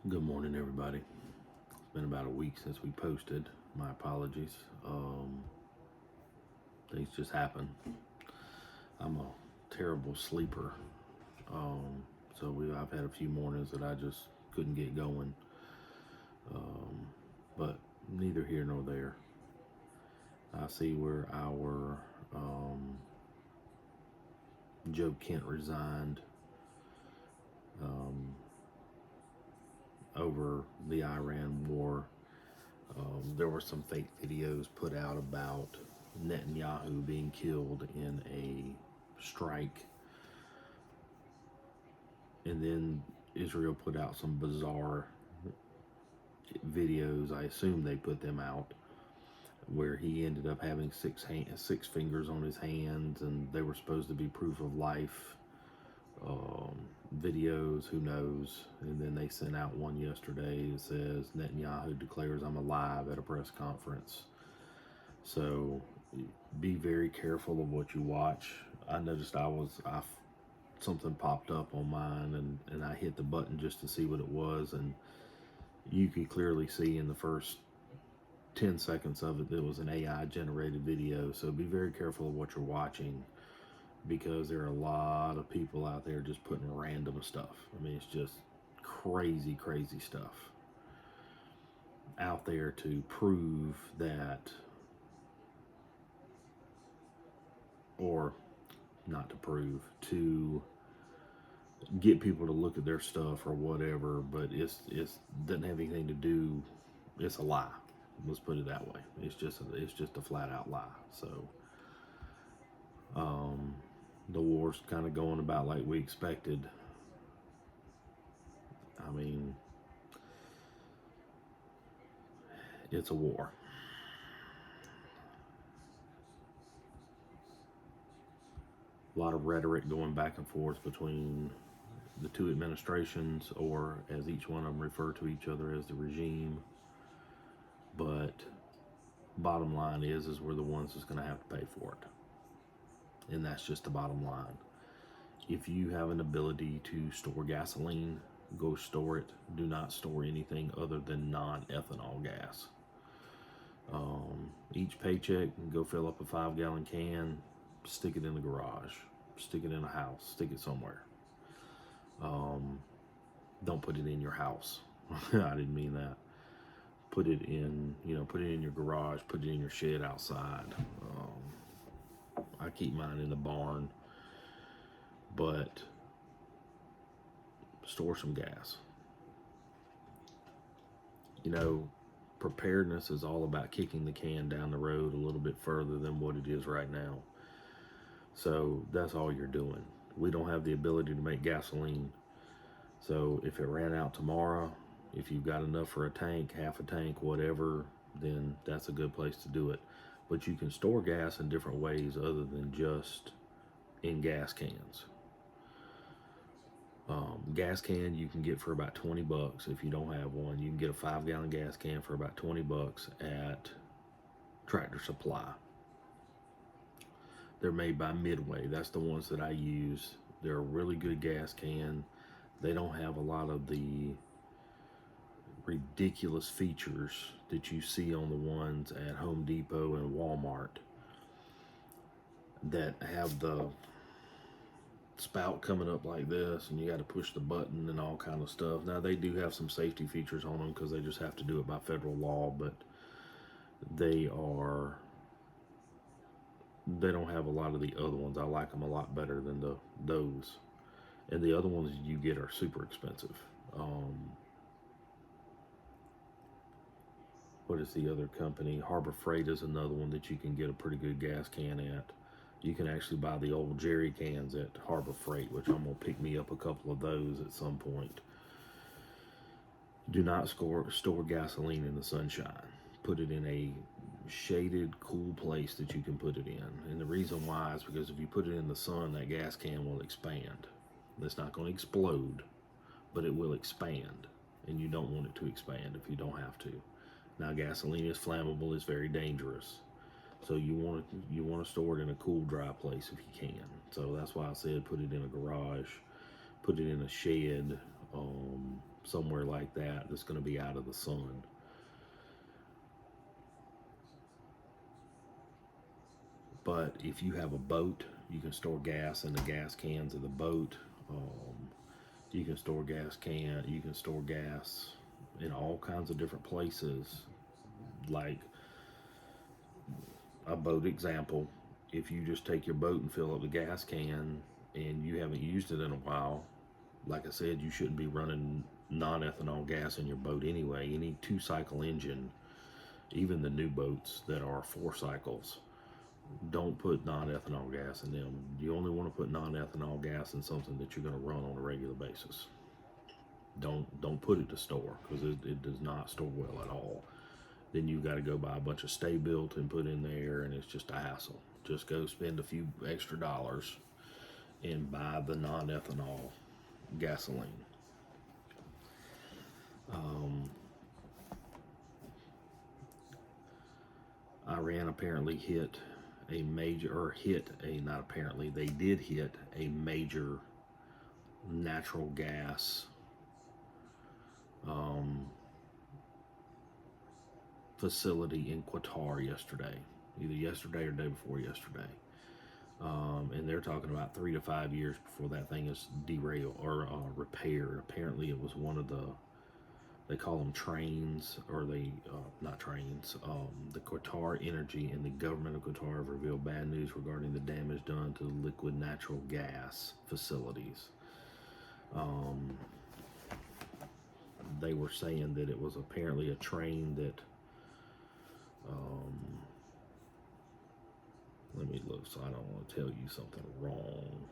Good morning, everybody. It's been about a week since we posted. My apologies. Things just happen. I'm a terrible sleeper. I've had a few mornings that I just couldn't get going. But neither here nor there. I see where our Joe Kent resigned um, over the Iran war. There were some fake videos put out about Netanyahu being killed in a strike, and then Israel put out some bizarre videos. I assume they put them out where he ended up having six fingers on his hands, and they were supposed to be proof of life um, videos. Who knows? And then they sent out one yesterday that says Netanyahu declares I'm alive at a press conference. So be very careful of what you watch. I noticed something popped up on mine, and I hit the button just to see what it was, and you could clearly see in the first 10 seconds of it that it was an AI generated video. So be very careful of what you're watching, because there are a lot of people out there just putting random stuff. I mean, it's just crazy stuff out there to prove that, or not to prove, to get people to look at their stuff or whatever, but it's doesn't have anything to do. It's a lie. Let's put it that way. It's just a flat out lie. So um, the war's kind of going about like we expected. I mean, it's a war. A lot of rhetoric going back and forth between the two administrations, or as each one of them refer to each other as the regime. But bottom line is we're the ones that's going to have to pay for it, and that's just the bottom line. If you have an ability to store gasoline, go store it. Do not store anything other than non-ethanol gas. Each paycheck, go fill up a 5-gallon can, stick it in the garage, stick it in a house, stick it somewhere. Don't put it in your house. I didn't mean that. Put it in, put it in your garage, put it in your shed outside. I keep mine in the barn, but store some gas. Preparedness is all about kicking the can down the road a little bit further than what it is right now. So that's all you're doing. We don't have the ability to make gasoline. So if it ran out tomorrow, if you've got enough for a tank, half a tank, whatever, then that's a good place to do it. But you can store gas in different ways other than just in gas cans. Gas can you can get for about $20. If you don't have one, you can get a 5-gallon gas can for about $20 at Tractor Supply. They're made by Midway. That's the ones that I use. They're a really good gas can. They don't have a lot of the ridiculous features that you see on the ones at Home Depot and Walmart that have the spout coming up like this, and you got to push the button and all kind of stuff. Now they do have some safety features on them because they just have to do it by federal law, but they don't have a lot of the other ones. I like them a lot better than those, and the other ones you get are super expensive. What is the other company? Harbor Freight is another one that you can get a pretty good gas can at. You can actually buy the old jerry cans at Harbor Freight, which I'm going to pick me up a couple of those at some point. Do not store gasoline in the sunshine. Put it in a shaded, cool place that you can put it in. And the reason why is because if you put it in the sun, that gas can will expand. It's not going to explode, but it will expand. And you don't want it to expand if you don't have to. Now, gasoline is flammable. It's very dangerous. So you want to store it in a cool, dry place if you can. So that's why I said put it in a garage, put it in a shed, somewhere like that that's going to be out of the sun. But if you have a boat, you can store gas in the gas cans of the boat. Um, you can store you can store gas in all kinds of different places. Like a boat example, if you just take your boat and fill up the gas can and you haven't used it in a while, like I said, you shouldn't be running non-ethanol gas in your boat anyway. Any two-cycle engine, even the new boats that are 4 cycles, don't put non-ethanol gas in them. You only want to put non-ethanol gas in something that you're going to run on a regular basis. Don't put it to store, because it does not store well at all. Then you got to go buy a bunch of stay built and put in there, and it's just a hassle. Just go spend a few extra dollars and buy the non-ethanol gasoline. Iran apparently hit a major, or hit a, not apparently, they did hit a major natural gas facility in Qatar yesterday, either yesterday or day before yesterday. And they're talking about 3 to 5 years before that thing is derailed or repaired. Apparently, it was one of the, they call them trains, or they, not trains. The Qatar Energy and the government of Qatar have revealed bad news regarding the damage done to the liquid natural gas facilities. They were saying that it was apparently a train that, let me look so I don't want to tell you something wrong.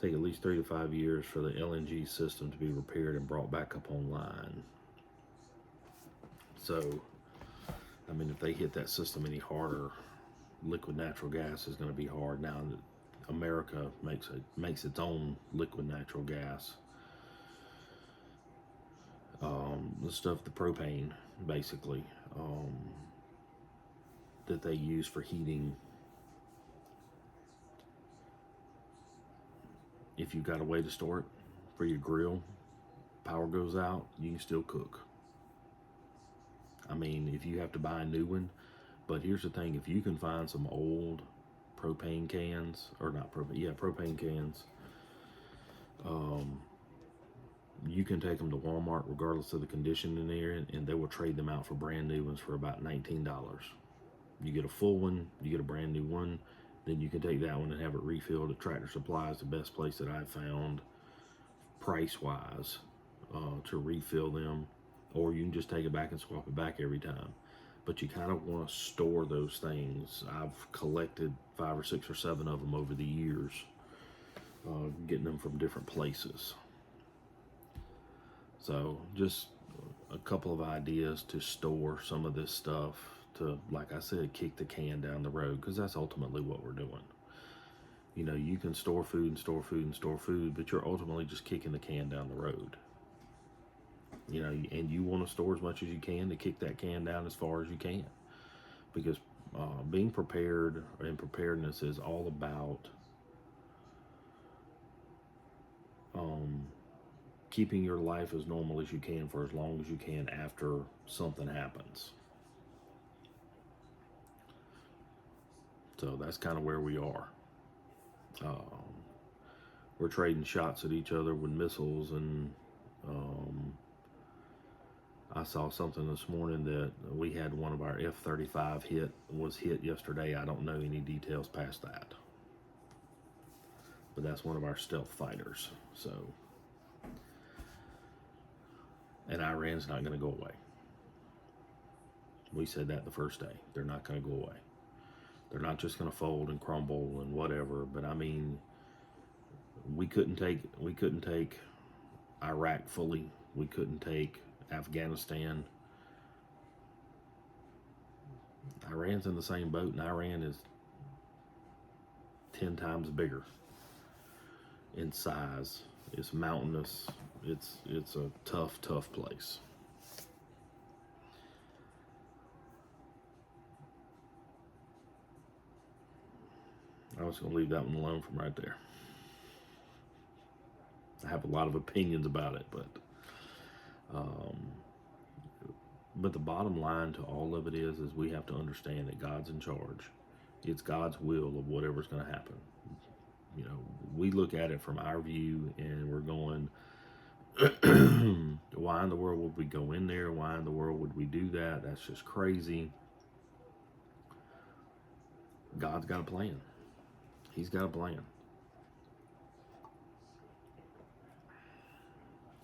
Take at least 3 to 5 years for the LNG system to be repaired and brought back up online. So, I mean, if they hit that system any harder, liquid natural gas is going to be hard. Now that America makes its own liquid natural gas, the stuff, the propane, basically, that they use for heating. If you've got a way to store it for your grill, power goes out, you can still cook. I mean, if you have to buy a new one, but here's the thing, if you can find some old propane cans, or not propane, yeah, propane cans, you can take them to Walmart regardless of the condition in there, and they will trade them out for brand new ones for about $19. You get a full one, you get a brand new one, then you can take that one and have it refilled at Tractor Supply. Is the best place that I've found price-wise to refill them, or you can just take it back and swap it back every time. But you kind of want to store those things. I've collected 5 or 6 or 7 of them over the years, getting them from different places. So just a couple of ideas to store some of this stuff, to, like I said, kick the can down the road, because that's ultimately what we're doing. You know, you can store food and store food and store food, but you're ultimately just kicking the can down the road. You know, and you want to store as much as you can to kick that can down as far as you can, because being prepared and preparedness is all about keeping your life as normal as you can for as long as you can after something happens. So that's kind of where we are. We're trading shots at each other with missiles, and I saw something this morning that we had one of our F-35 was hit yesterday. I don't know any details past that, but that's one of our stealth fighters. So, and Iran's not going to go away. We said that the first day. They're not going to go away. They're not just going to fold and crumble and whatever. But I mean, we couldn't take Iraq fully. We couldn't take Afghanistan. Iran's in the same boat, and Iran is 10 times bigger in size. It's mountainous. It's a tough place. I was going to leave that one alone from right there. I have a lot of opinions about it, um, but the bottom line to all of it is we have to understand that God's in charge. It's God's will of whatever's going to happen. You know, we look at it from our view and we're going, why in the world would we go in there? Why in the world would we do that? That's just crazy. God's got a plan. He's got a plan.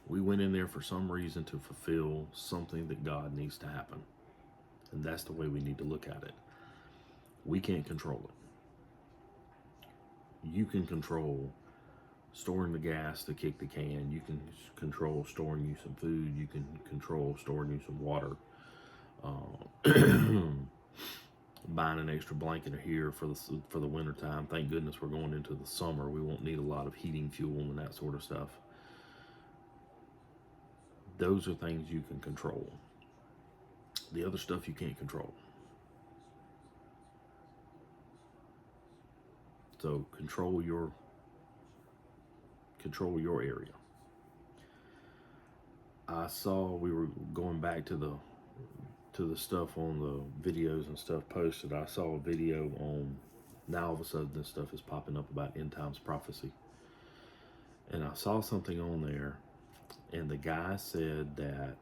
We went in there for some reason to fulfill something that God needs to happen. And that's the way we need to look at it. We can't control it. You can control storing the gas to kick the can. You can control storing you some food. You can control storing you some water. Buying an extra blanket here for the winter time. Thank goodness we're going into the summer. We won't need a lot of heating fuel and that sort of stuff. Those are things you can control. The other stuff you can't control. So control your area. I saw, we were going back to the stuff on the videos and stuff posted. I saw a video on, now all of a sudden this stuff is popping up about end times prophecy. And I saw something on there, and the guy said that,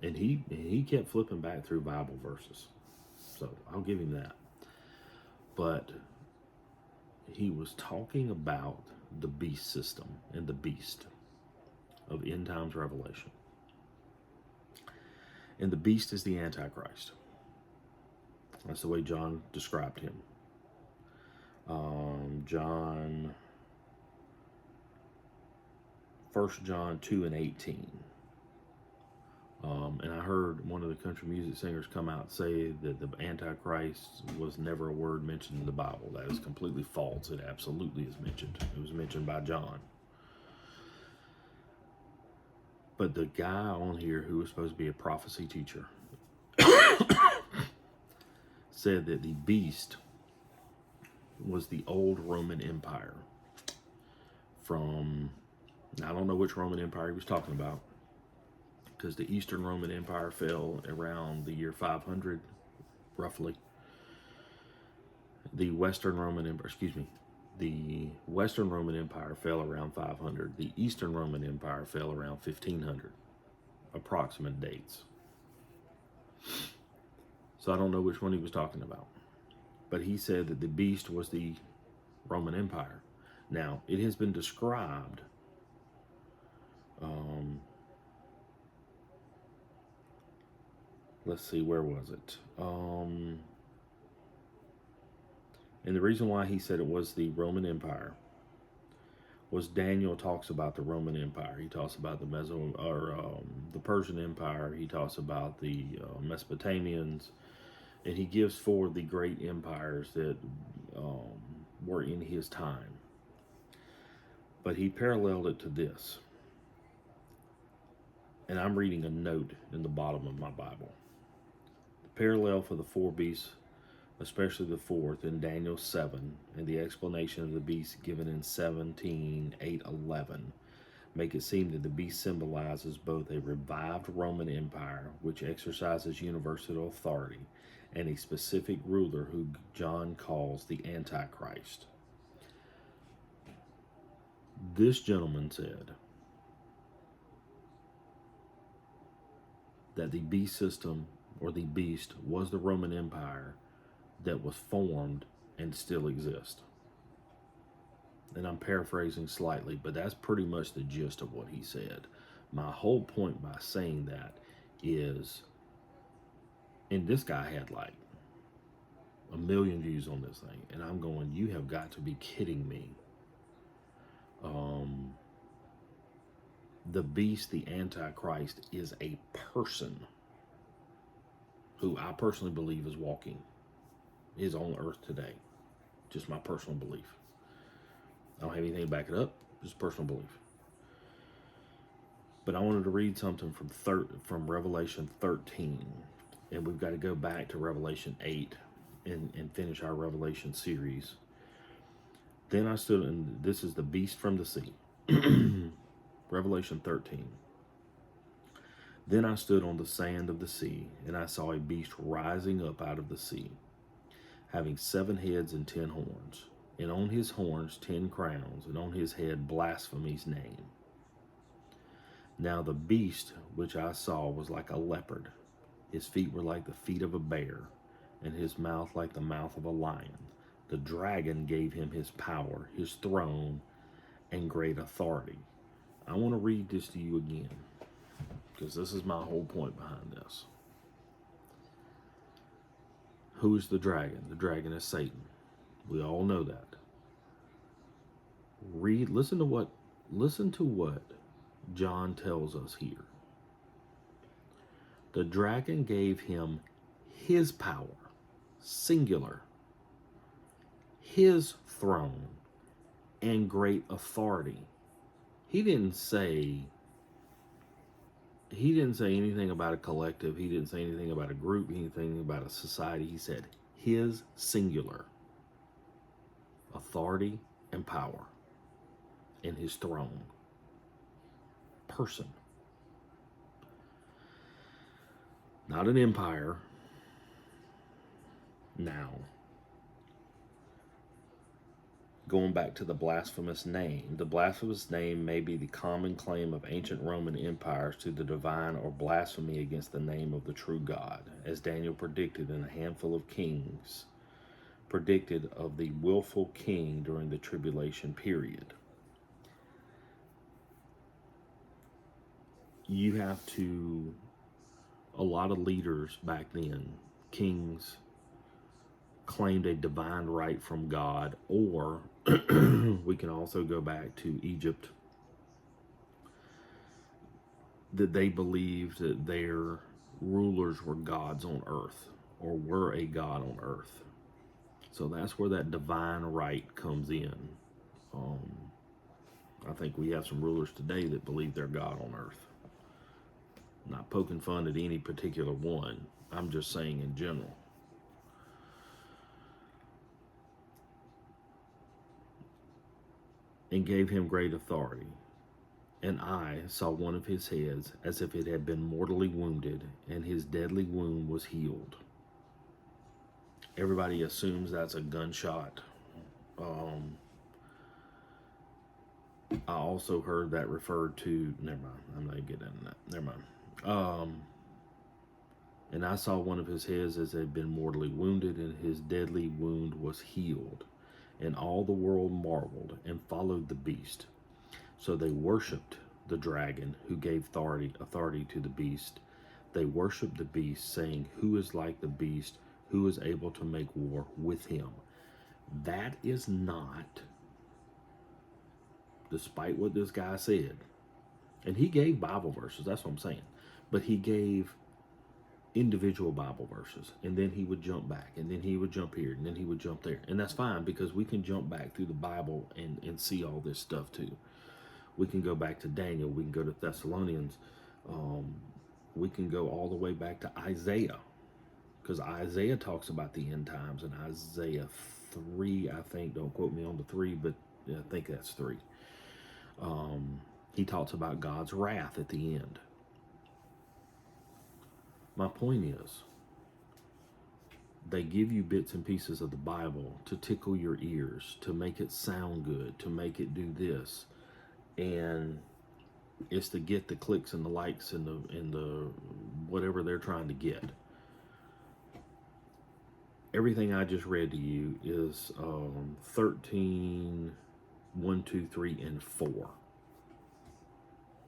and he kept flipping back through Bible verses. So I'll give him that. But he was talking about the beast system and the beast of end times revelation. And the beast is the Antichrist. That's the way John described him. John 1 John 2:18. And I heard one of the country music singers come out and say that the Antichrist was never a word mentioned in the Bible. That is completely false. It absolutely is mentioned. It was mentioned by John. But the guy on here who was supposed to be a prophecy teacher said that the beast was the old Roman Empire from, I don't know which Roman Empire he was talking about, because the Eastern Roman Empire fell around the year 500, roughly. The Western Roman Empire fell around 500. The Eastern Roman Empire fell around 1500. Approximate dates. So I don't know which one he was talking about. But he said that the beast was the Roman Empire. Now, it has been described let's see, where was it? And the reason why he said it was the Roman Empire was Daniel talks about the Roman Empire. He talks about the the Persian Empire. He talks about the Mesopotamians, and he gives forward the great empires that were in his time. But he paralleled it to this. And I'm reading a note in the bottom of my Bible. The parallel for the four beasts, especially the fourth in Daniel 7, and the explanation of the beast given in 17:8-11, make it seem that the beast symbolizes both a revived Roman Empire, which exercises universal authority, and a specific ruler who John calls the Antichrist. This gentleman said that the beast system, or the beast, was the Roman Empire that was formed and still exists. And I'm paraphrasing slightly, but that's pretty much the gist of what he said. My whole point by saying that is, and this guy had like 1 million views on this thing, and I'm going, you have got to be kidding me. The beast, the Antichrist, is a person who I personally believe is walking, is on earth today. Just my personal belief. I don't have anything to back it up, just personal belief. But I wanted to read something from Revelation 13, and we've got to go back to Revelation 8 and finish our Revelation series. Then I stood, and this is the beast from the sea. Revelation 13. Then I stood on the sand of the sea, and I saw a beast rising up out of the sea, having 7 heads and 10 horns, and on his horns 10 crowns, and on his head blasphemy's name. Now the beast which I saw was like a leopard. His feet were like the feet of a bear, and his mouth like the mouth of a lion. The dragon gave him his power, his throne, and great authority. I want to read this to you again, because this is my whole point behind this. Who is the dragon? The dragon is Satan. We all know that. Listen to what John tells us here. The dragon gave him his power, singular, his throne, and great authority. He didn't say anything about a collective. He didn't say anything about a group, anything about a society. He said his singular authority and power and his throne. Person. Not an empire. Now, going back to the blasphemous name may be the common claim of ancient Roman empires to the divine or blasphemy against the name of the true God, as Daniel predicted in a handful of kings, predicted of the willful king during the tribulation period. A lot of leaders back then, kings, claimed a divine right from God, or we can also go back to Egypt, that they believed that their rulers were gods on earth, or were a god on earth. So that's where that divine right comes in. I think we have some rulers today that believe they're God on earth. Not poking fun at any particular one. I'm just saying in general. And gave him great authority. And I saw one of his heads as if it had been mortally wounded, and his deadly wound was healed. Everybody assumes that's a gunshot. I also heard that referred to, never mind, I'm not getting into that, never mind. And I saw one of his heads as had been mortally wounded, and his deadly wound was healed. And all the world marveled and followed the beast. So they worshipped the dragon, who gave authority to the beast. They worshipped the beast, saying, "Who is like the beast? Who is able to make war with him?" That is not, despite what this guy said, and he gave Bible verses, that's what I'm saying, but he gave individual Bible verses, and then he would jump back, and then he would jump here, and then he would jump there. And that's fine, because we can jump back through the Bible and see all this stuff too. We can go back to Daniel, we can go to Thessalonians, we can go all the way back to Isaiah, because Isaiah talks about the end times in Isaiah 3, I think. Don't quote me on the 3, but I think that's 3. He talks about God's wrath at the end. My point is, they give you bits and pieces of the Bible to tickle your ears, to make it sound good, to make it do this, and it's to get the clicks and the likes and the whatever they're trying to get. Everything I just read to you is 13, 1, 2, 3, and 4.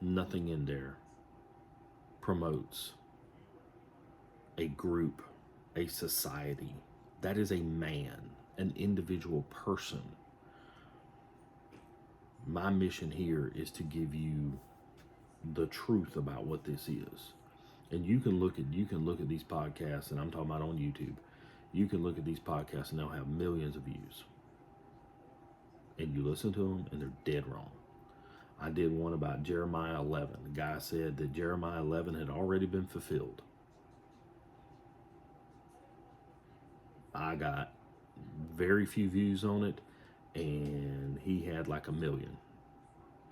Nothing in there promotes a group, a society. That is a man, an individual person. My mission here is to give you the truth about what this is. And you can look at these podcasts, and I'm talking about on YouTube. You can look at these podcasts and they'll have millions of views. And you listen to them and they're dead wrong. I did one about Jeremiah 11. The guy said that Jeremiah 11 had already been fulfilled. I got very few views on it, and he had like 1 million.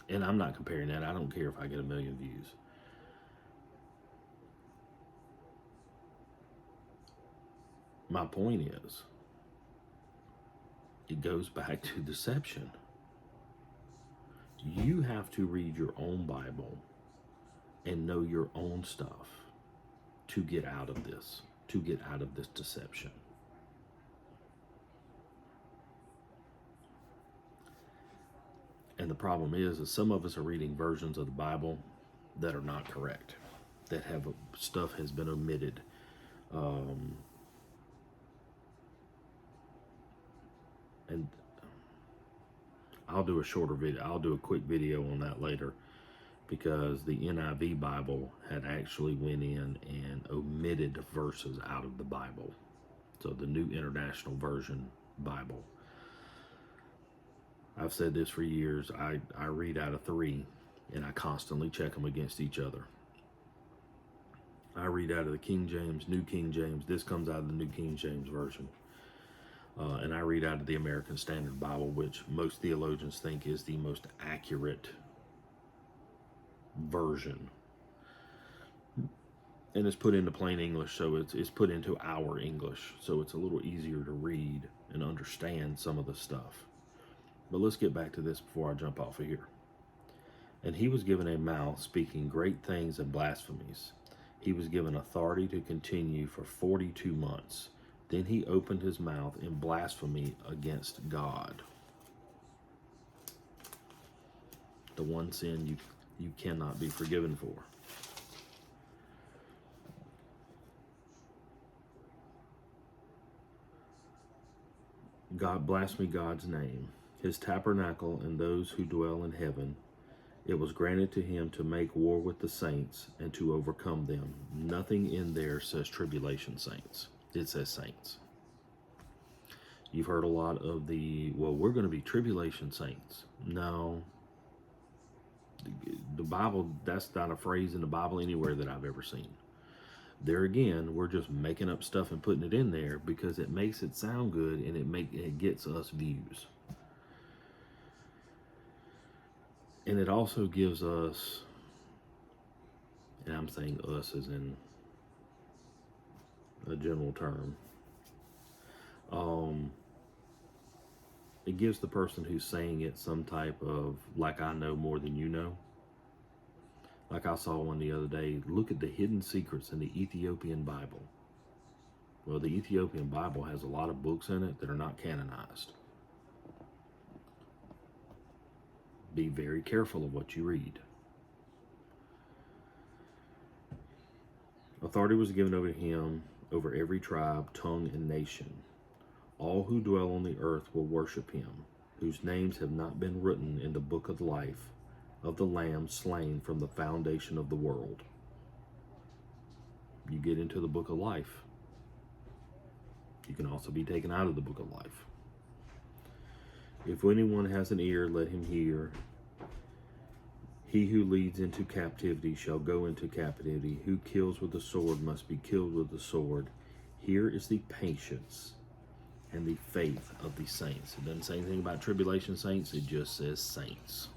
And I'm not comparing that. I don't care if I get 1 million views. My point is, it goes back to deception. You have to read your own Bible and know your own stuff to get out of this, deception. And the problem is some of us are reading versions of the Bible that are not correct, that have stuff has been omitted. And I'll do a shorter video. I'll do a quick video on that later, because the NIV Bible had actually went in and omitted verses out of the Bible. So the New International Version Bible. I've said this for years. I read out of 3, and I constantly check them against each other. I read out of the King James, New King James. This comes out of the New King James Version. And I read out of the American Standard Bible, which most theologians think is the most accurate version. And it's put into plain English, so it's put into our English, so it's a little easier to read and understand some of the stuff. But let's get back to this before I jump off of here. And he was given a mouth speaking great things and blasphemies. He was given authority to continue for 42 months. Then he opened his mouth in blasphemy against God. The one sin you cannot be forgiven for. God blasphemed God's name, his tabernacle, and those who dwell in heaven. It was granted to him to make war with the saints and to overcome them. Nothing in there says tribulation saints. It says saints. You've heard a lot of well, we're going to be tribulation saints. No. The Bible, that's not a phrase in the Bible anywhere that I've ever seen. There again, we're just making up stuff and putting it in there because it makes it sound good, and it gets us views. And it also gives us, and I'm saying us as in a general term, it gives the person who's saying it some type of, like, I know more than you know. Like I saw one the other day, look at the hidden secrets in the Ethiopian Bible. Well, the Ethiopian Bible has a lot of books in it that are not canonized. Be very careful of what you read. Authority was given over him over every tribe, tongue, and nation. All who dwell on the earth will worship him, whose names have not been written in the book of life of the Lamb slain from the foundation of the world. You get into the book of life, you can also be taken out of the book of life. If anyone has an ear, let him hear. He who leads into captivity shall go into captivity. Who kills with the sword must be killed with the sword. Here is the patience and the faith of the saints. It doesn't say anything about tribulation saints. It just says saints.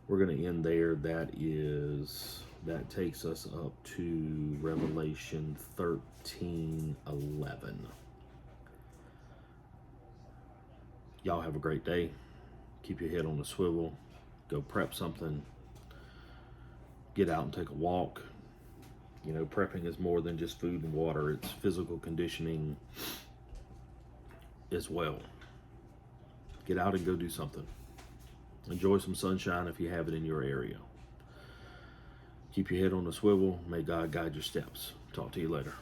We're going to end there. That takes us up to Revelation 13:11. Y'all have a great day. Keep your head on the swivel. Go prep something. Get out and take a walk. You know, prepping is more than just food and water. It's physical conditioning as well. Get out and go do something. Enjoy some sunshine if you have it in your area. Keep your head on the swivel. May God guide your steps. Talk to you later.